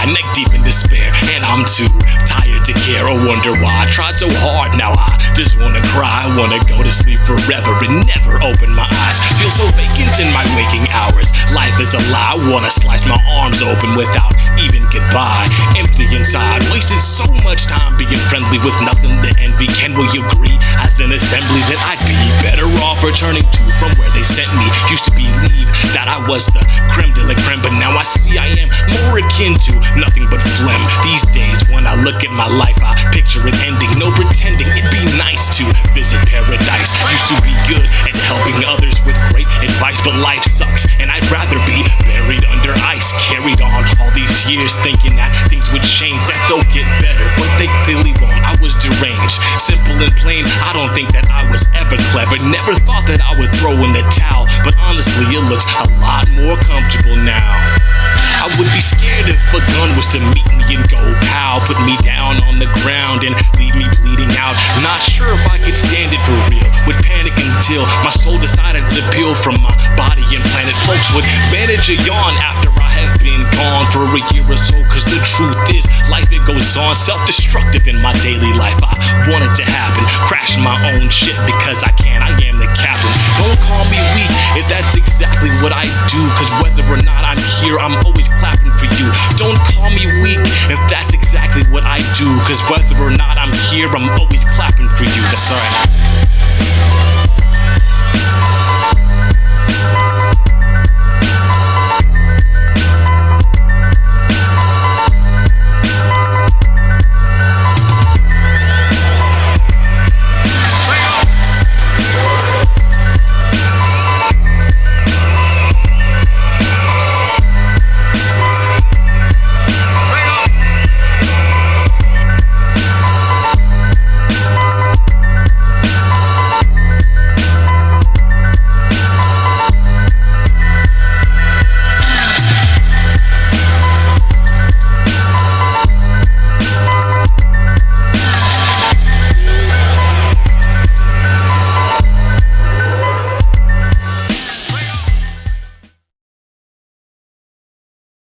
die, neck deep in despair, and I'm too tired to care or wonder why I tried so hard. Now I just wanna cry, wanna go to sleep forever and never open my eyes. Feel so vacant in my waking hours. Life is a lie, wanna slice my arms open without even goodbye. Empty inside, wasted so much time being friendly with nothing to envy. Can we agree as an assembly that I'd be better off returning to from where they sent me? Used to believe that I was the creme de la creme, but now I see I am more akin to nothing but phlegm. These days when I look at my life, I picture it ending. No pretending, it'd be nice to visit paradise. Used to be good at helping others with great advice, but life sucks and I'd rather be buried under ice. Carried on all these years thinking that things would change, that they'll get better, but they clearly won't. I was deranged, simple and plain. I don't think that I was ever clever. Never thought that I would throw in the towel, but honestly it looks a lot more comfortable now. I would be scared if a gun was to meet me and go pow, put me down on the ground and leave me bleeding out. Not sure if I could stand it for real. Would panic until my soul decided to peel from my body and planet. Folks would manage a yawn after I have been gone for a year or so, cause the truth is life it goes on. Self-destructive in my daily life, I want it to happen. Crashing my own shit because I can, I am the captain. Don't call me weak if that's exactly what I do, cause whether or not I'm here, I'm always clapping for you. Don't call me weak if that's exactly what I do, cause whether or not I'm here, I'm always clapping for you. That's alright.